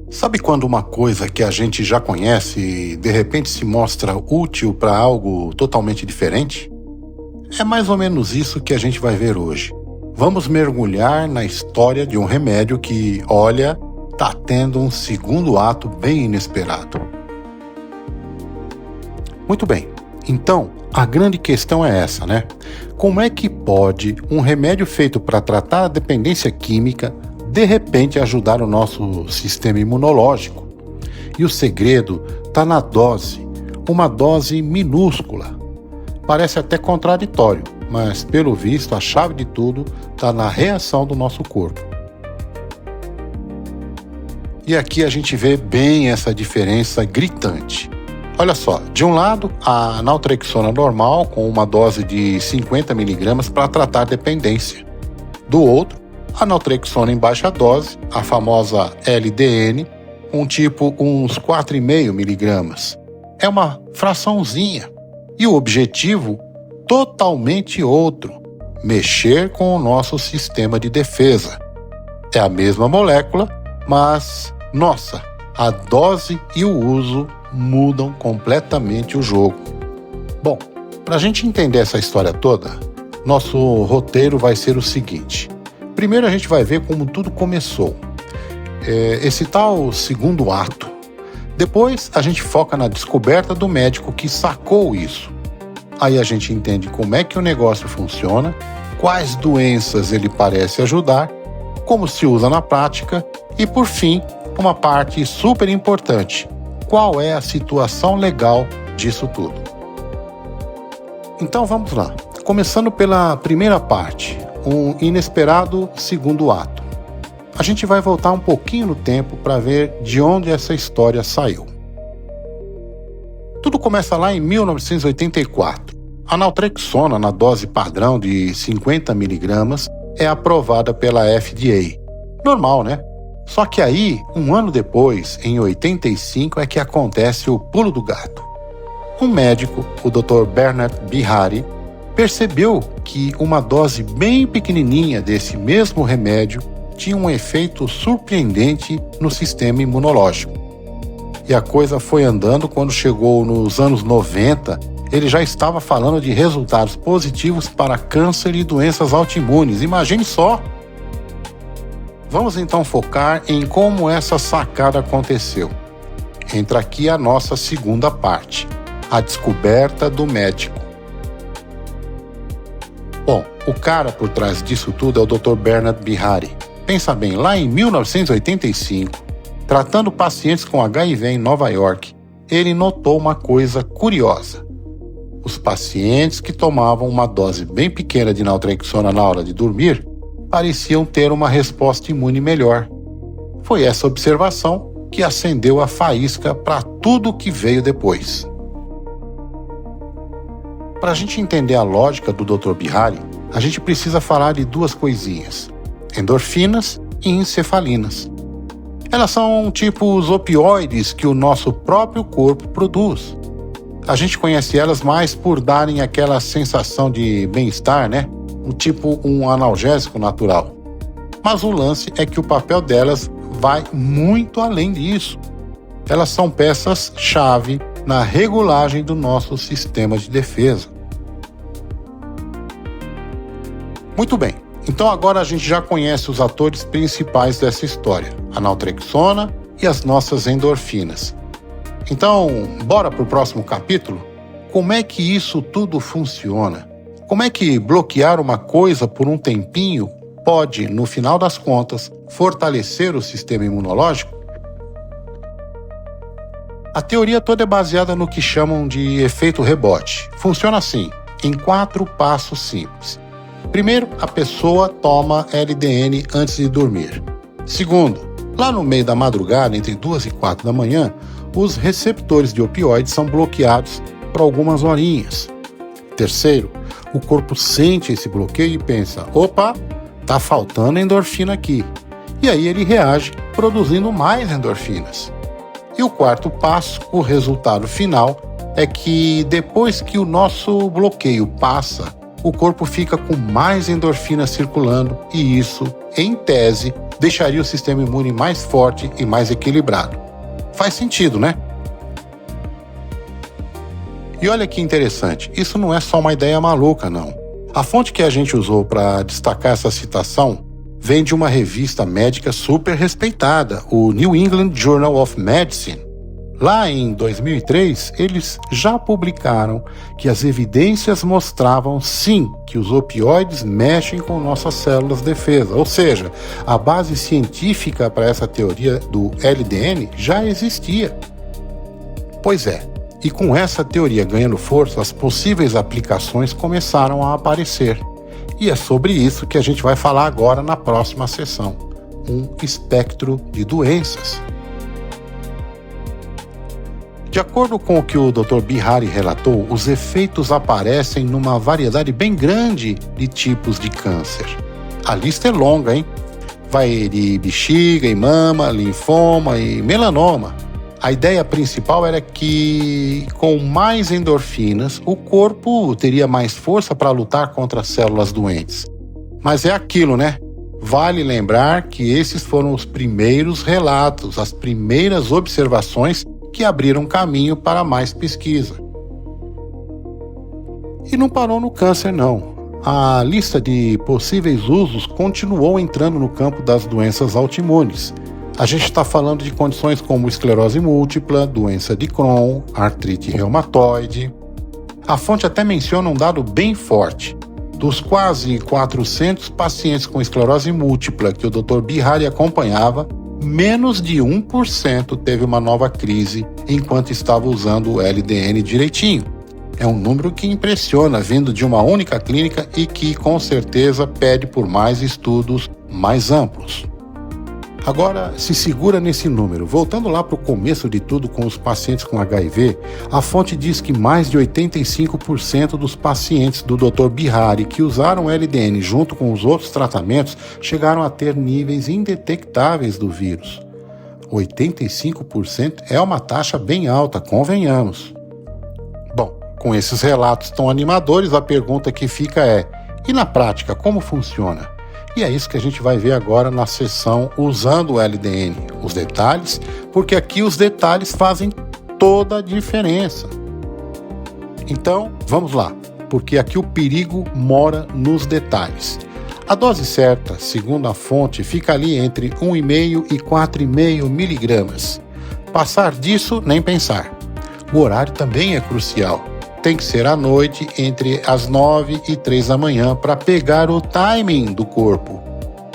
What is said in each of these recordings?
Sabe quando uma coisa que a gente já conhece de repente se mostra útil para algo totalmente diferente? É mais ou menos isso que a gente vai ver hoje. Vamos mergulhar na história de um remédio que, olha, tá tendo um segundo ato bem inesperado. Muito bem, então a grande questão é essa, né? Como é que pode um remédio feito para tratar a dependência química de repente ajudar o nosso sistema imunológico? E o segredo está na dose, uma dose minúscula. Parece até contraditório, mas pelo visto a chave de tudo está na reação do nosso corpo. E aqui a gente vê bem essa diferença gritante. Olha só, de um lado, a naltrexona normal com uma dose de 50 mg para tratar dependência. Do outro, a naltrexona em baixa dose, a famosa LDN, tipo uns 4,5 mg. É uma fraçãozinha. E o objetivo totalmente outro: mexer com o nosso sistema de defesa. É a mesma molécula, mas, nossa, a dose e o uso mudam completamente o jogo. Bom, para a gente entender essa história toda, nosso roteiro vai ser o seguinte. Primeiro a gente vai ver como tudo começou. Esse tal segundo ato. Depois a gente foca na descoberta do médico que sacou isso. Aí a gente entende como é que o negócio funciona, quais doenças ele parece ajudar, como se usa na prática e, por fim, uma parte super importante: qual é a situação legal disso tudo. Então vamos lá. Começando pela primeira parte, um inesperado segundo ato. A gente vai voltar um pouquinho no tempo para ver de onde essa história saiu. Tudo começa lá em 1984. A naltrexona na dose padrão de 50 mg é aprovada pela FDA. Normal, né? Só que aí, um ano depois, em 85, é que acontece o pulo do gato. Um médico, o Dr. Bernard Bihari, percebeu que uma dose bem pequenininha desse mesmo remédio tinha um efeito surpreendente no sistema imunológico. E a coisa foi andando. Quando chegou nos anos 90, ele já estava falando de resultados positivos para câncer e doenças autoimunes. Imagine só! Vamos então focar em como essa sacada aconteceu. Entra aqui a nossa segunda parte, a descoberta do médico. Bom, o cara por trás disso tudo é o Dr. Bernard Bihari. Pensa bem, lá em 1985, tratando pacientes com HIV em Nova York, ele notou uma coisa curiosa. Os pacientes que tomavam uma dose bem pequena de naltrexona na hora de dormir pareciam ter uma resposta imune melhor. Foi essa observação que acendeu a faísca para tudo o que veio depois. Para a gente entender a lógica do Dr. Bihari, a gente precisa falar de duas coisinhas: endorfinas e encefalinas. Elas são tipo os opioides que o nosso próprio corpo produz. A gente conhece elas mais por darem aquela sensação de bem-estar, né? Tipo um analgésico natural. Mas o lance é que o papel delas vai muito além disso. Elas são peças-chave na regulagem do nosso sistema de defesa. Muito bem, então agora a gente já conhece os atores principais dessa história, a naltrexona e as nossas endorfinas. Então, bora para o próximo capítulo? Como é que isso tudo funciona? Como é que bloquear uma coisa por um tempinho pode, no final das contas, fortalecer o sistema imunológico? A teoria toda é baseada no que chamam de efeito rebote. Funciona assim, em 4 passos simples. Primeiro, a pessoa toma LDN antes de dormir. Segundo, lá no meio da madrugada, entre 2 e 4 da manhã, os receptores de opioides são bloqueados por algumas horinhas. Terceiro, o corpo sente esse bloqueio e pensa: opa, tá faltando endorfina aqui. E aí ele reage produzindo mais endorfinas. E o quarto passo, o resultado final, é que depois que o nosso bloqueio passa, o corpo fica com mais endorfina circulando e isso, em tese, deixaria o sistema imune mais forte e mais equilibrado. Faz sentido, né? E olha que interessante, isso não é só uma ideia maluca, não. A fonte que a gente usou para destacar essa citação vem de uma revista médica super respeitada, o New England Journal of Medicine. Lá em 2003, eles já publicaram que as evidências mostravam sim que os opioides mexem com nossas células de defesa, ou seja, a base científica para essa teoria do LDN já existia. Pois é, e com essa teoria ganhando força, as possíveis aplicações começaram a aparecer. E é sobre isso que a gente vai falar agora na próxima sessão, um espectro de doenças. De acordo com o que o Dr. Bihari relatou, os efeitos aparecem numa variedade bem grande de tipos de câncer. A lista é longa, hein? Vai de bexiga e mama, linfoma e melanoma. A ideia principal era que, com mais endorfinas, o corpo teria mais força para lutar contra as células doentes. Mas é aquilo, né? Vale lembrar que esses foram os primeiros relatos, as primeiras observações que abriram caminho para mais pesquisa. E não parou no câncer, não. A lista de possíveis usos continuou entrando no campo das doenças autoimunes. A gente está falando de condições como esclerose múltipla, doença de Crohn, artrite reumatoide. A fonte até menciona um dado bem forte. Dos quase 400 pacientes com esclerose múltipla que o Dr. Bihari acompanhava, menos de 1% teve uma nova crise enquanto estava usando o LDN direitinho. É um número que impressiona, vindo de uma única clínica e que, com certeza, pede por mais estudos mais amplos. Agora, se segura nesse número. Voltando lá para o começo de tudo com os pacientes com HIV, a fonte diz que mais de 85% dos pacientes do Dr. Bihari que usaram LDN junto com os outros tratamentos chegaram a ter níveis indetectáveis do vírus. 85% é uma taxa bem alta, convenhamos. Bom, com esses relatos tão animadores, a pergunta que fica é: e na prática, como funciona? E é isso que a gente vai ver agora na sessão usando o LDN. Os detalhes, porque aqui os detalhes fazem toda a diferença. Então, vamos lá, porque aqui o perigo mora nos detalhes. A dose certa, segundo a fonte, fica ali entre 1,5 e 4,5 miligramas. Passar disso, nem pensar. O horário também é crucial. Tem que ser à noite, entre as 9 e 3 da manhã, para pegar o timing do corpo.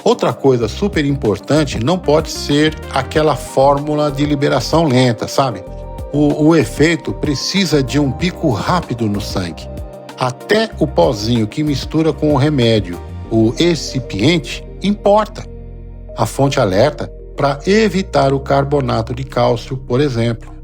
Outra coisa super importante, não pode ser aquela fórmula de liberação lenta, sabe? O efeito precisa de um pico rápido no sangue. Até o pozinho que mistura com o remédio, o excipiente, importa. A fonte alerta para evitar o carbonato de cálcio, por exemplo.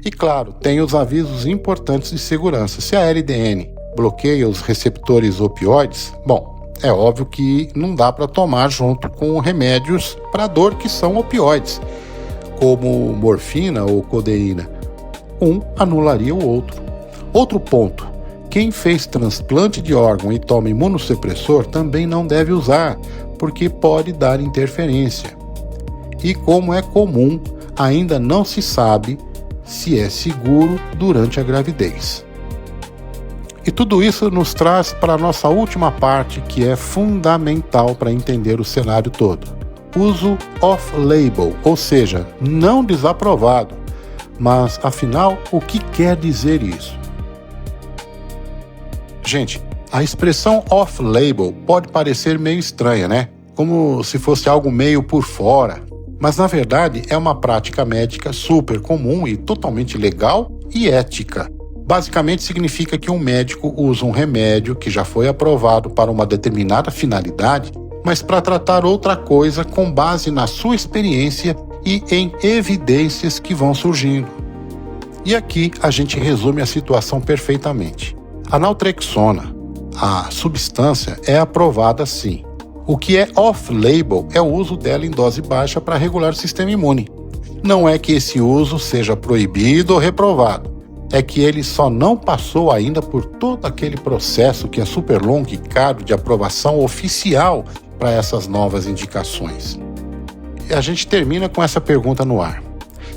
E claro, tem os avisos importantes de segurança. Se a LDN bloqueia os receptores opioides, bom, é óbvio que não dá para tomar junto com remédios para dor que são opioides, como morfina ou codeína. Um anularia o outro. Outro ponto, quem fez transplante de órgão e toma imunossupressor também não deve usar, porque pode dar interferência. E como é comum, ainda não se sabe se é seguro durante a gravidez. E tudo isso nos traz para a nossa última parte, que é fundamental para entender o cenário todo. Uso off-label, ou seja, não desaprovado. Mas, afinal, o que quer dizer isso? Gente, a expressão off-label pode parecer meio estranha, né? Como se fosse algo meio por fora. Mas, na verdade, é uma prática médica super comum e totalmente legal e ética. Basicamente, significa que um médico usa um remédio que já foi aprovado para uma determinada finalidade, mas para tratar outra coisa com base na sua experiência e em evidências que vão surgindo. E aqui a gente resume a situação perfeitamente. A naltrexona, a substância, é aprovada sim. O que é off-label é o uso dela em dose baixa para regular o sistema imune. Não é que esse uso seja proibido ou reprovado, é que ele só não passou ainda por todo aquele processo que é super longo e caro de aprovação oficial para essas novas indicações. E a gente termina com essa pergunta no ar.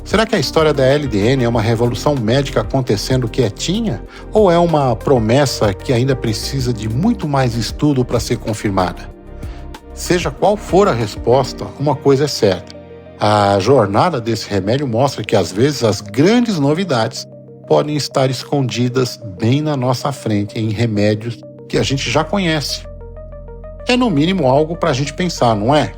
Será que a história da LDN é uma revolução médica acontecendo quietinha? Ou é uma promessa que ainda precisa de muito mais estudo para ser confirmada? Seja qual for a resposta, uma coisa é certa. A jornada desse remédio mostra que às vezes as grandes novidades podem estar escondidas bem na nossa frente em remédios que a gente já conhece. É no mínimo algo para a gente pensar, não é?